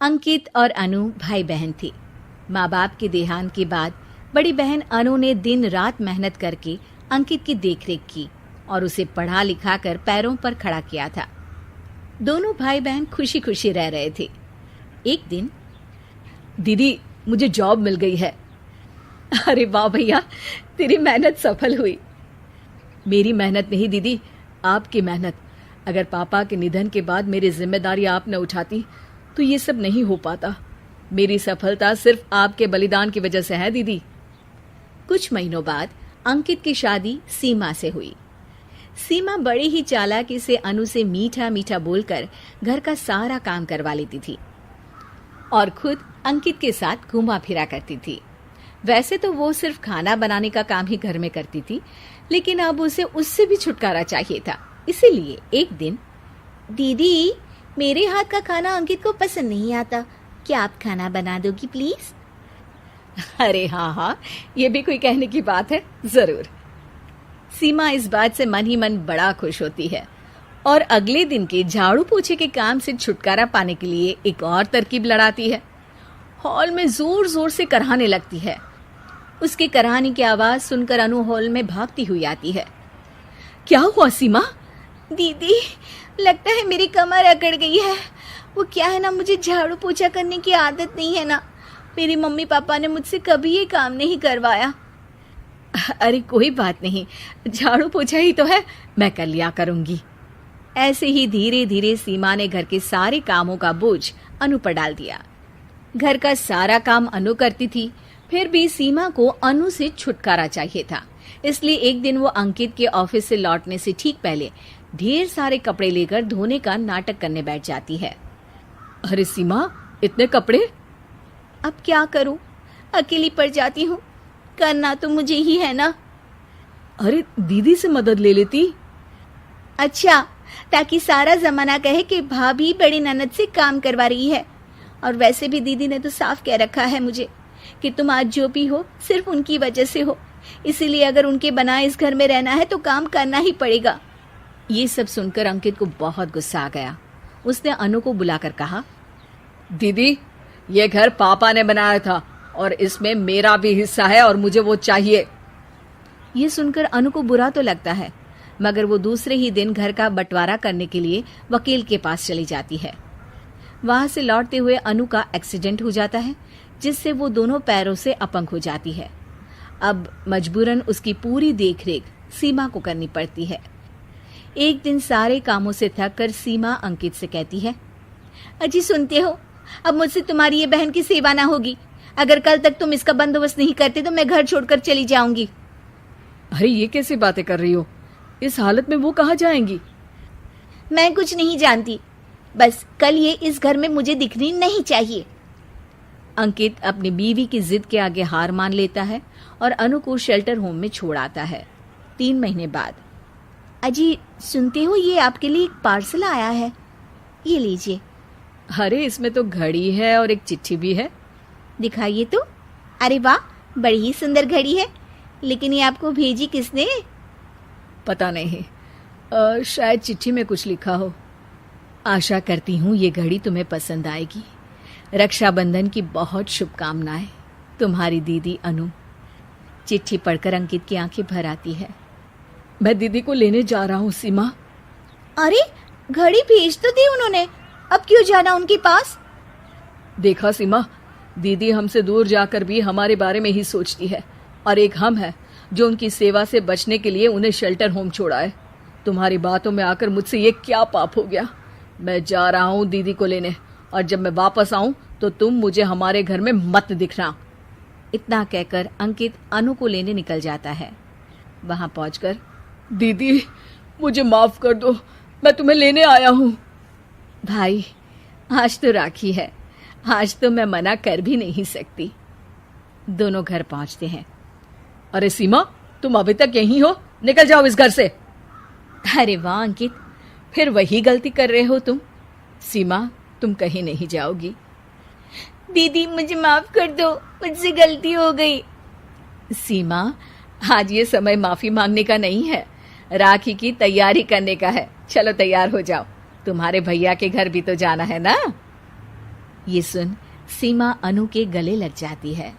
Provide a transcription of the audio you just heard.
अंकित और अनु भाई बहन थे। माँ बाप के देहांत के बाद बड़ी बहन अनु ने दिन रात मेहनत करके अंकित की देखरेख की और उसे पढ़ा लिखा कर पैरों पर खड़ा किया था। दोनों भाई बहन खुशी खुशी रह रहे थे। एक दिन, दीदी मुझे जॉब मिल गई है। अरे वाह भैया, तेरी मेहनत सफल हुई। मेरी मेहनत नहीं दीदी, आपकी मेहनत। अगर पापा के निधन के बाद मेरी जिम्मेदारी आप न उठाती तो ये सब नहीं हो पाता। मेरी सफलता सिर्फ आपके बलिदान की वजह से है दीदी। कुछ महीनों बाद अंकित की शादी सीमा से हुई। सीमा बड़ी ही चालाकी से अनु से मीठा मीठा बोलकर घर का सारा काम करवा लेती थी और खुद अंकित के साथ घुमा फिरा करती थी। वैसे तो वो सिर्फ खाना बनाने का काम ही घर में करती थी, लेकिन अब उसे उससे भी छुटकारा चाहिए था। इसीलिए एक दिन, दीदी मेरे हाथ का खाना अंकित को पसंद नहीं आता, क्या आप खाना बना दोगी प्लीज? अरे हाँ, ये भी कोई कहने की बात है, जरूर। सीमा इस बात से मन ही मन बड़ा खुश होती है और अगले दिन के झाड़ू पोछे के काम से छुटकारा पाने के लिए एक और तरकीब लड़ाती है। हॉल में जोर जोर से कराहने लगती है। उसके कराहने की आवाज सुनकर अनु हॉल में भागती हुई आती है। क्या हुआ सीमा? दीदी लगता है मेरी कमर अकड़ गई है। वो क्या है ना, मुझे झाड़ू पोछा करने की आदत नहीं है ना। मेरी मम्मी पापा ने मुझसे कभी ये काम नहीं करवाया। अरे कोई बात नहीं, झाड़ू पोछा ही तो है, मैं कर लिया करूंगी। ऐसे ही धीरे धीरे सीमा ने घर के सारे कामों का बोझ अनु पर डाल दिया। घर का सारा काम अनु करती थी, फिर भी सीमा को अनु से छुटकारा चाहिए था। इसलिए एक दिन वो अंकित के ऑफिस से लौटने से ठीक पहले ढेर सारे कपड़े लेकर धोने का नाटक करने बैठ जाती है। अरे सीमा, इतने कपड़े? अब क्या करूं, अकेली पड़ जाती हूँ, करना तो मुझे ही है ना। अरे दीदी से मदद ले लेती। अच्छा, ताकि सारा जमाना कहे कि भाभी बड़ी ननद से काम करवा रही है। और वैसे भी दीदी ने तो साफ कह रखा है मुझे कि तुम आज जो भी हो सिर्फ उनकी वजह से हो, इसीलिए अगर उनके बनाए इस घर में रहना है तो काम करना ही पड़ेगा। ये सब सुनकर अंकित को बहुत गुस्सा आ गया। उसने अनु को बुलाकर कहा, दीदी ये घर पापा ने बनाया था और इसमें मेरा भी हिस्सा है और मुझे वो चाहिए। ये सुनकर अनु को बुरा तो लगता है, मगर वो दूसरे ही दिन घर का बंटवारा करने के लिए वकील के पास चली जाती है। वहां से लौटते हुए अनु का एक्सीडेंट हो जाता है, जिससे वो दोनों पैरों से अपंग हो जाती है। अब मजबूरन उसकी पूरी देखरेख सीमा को करनी पड़ती है। एक दिन सारे कामों से थक कर सीमा अंकित से कहती है, अजी सुनते हो, अब मुझसे तुम्हारी ये बहन की सेवा ना होगी। अगर कल तक तुम इसका बंदोबस्त नहीं करते तो मैं घर छोड़कर चली जाऊंगी। अरे ये कैसी बातें कर रही हो? इस हालत में वो कहाँ जाएंगी? मैं कुछ नहीं जानती, बस कल ये इस घर में मुझे दिखनी नहीं चाहिए। अंकित अपनी बीवी की जिद के आगे हार मान लेता है और अनु को शेल्टर होम में छोड़ आता है। 3 महीने बाद, अजी सुनते हो, ये आपके लिए एक पार्सल आया है, ये लीजिए। अरे इसमें तो घड़ी है और एक चिट्ठी भी है। दिखाइए तो। अरे वाह, बड़ी ही सुंदर घड़ी है, लेकिन ये आपको भेजी किसने? पता नहीं, शायद चिट्ठी में कुछ लिखा हो। आशा करती हूँ ये घड़ी तुम्हें पसंद आएगी। रक्षाबंधन की बहुत शुभकामनाएं, तुम्हारी दीदी अनु। चिट्ठी पढ़कर अंकित की आंखें भर आती है। मैं दीदी को लेने जा रहा हूँ सीमा। अरे घड़ी भेज तो दी उन्होंने, अब क्यों जाना उनके पास? देखा सीमा, दीदी हमसे दूर जाकर भी हमारे बारे में ही सोचती है, और एक हम है जो उनकी सेवा से बचने के लिए उन्हें शेल्टर होम छोड़ा है। तुम्हारी बातों में आकर मुझसे ये क्या पाप हो गया? मैं जा रहा हूँ दीदी को लेने, और जब मैं वापस आऊं तो तुम मुझे हमारे घर में मत दिखना। इतना कहकर अंकित अनु को लेने निकल जाता है। वहां पहुंचकर, दीदी मुझे माफ कर दो, मैं तुम्हें लेने आया हूँ। भाई आज तो राखी है, आज तो मैं मना कर भी नहीं सकती। दोनों घर पहुंचते हैं। अरे सीमा, तुम अभी तक यहीं हो? निकल जाओ इस घर से। अरे वाह अंकित, फिर वही गलती कर रहे हो तुम। सीमा, तुम कहीं नहीं जाओगी। दीदी मुझे माफ कर दो, मुझसे गलती हो गई। सीमा, आज ये समय माफी मांगने का नहीं है, राखी की तैयारी करने का है। चलो तैयार हो जाओ, तुम्हारे भैया के घर भी तो जाना है ना। ये सुन सीमा अनु के गले लग जाती है।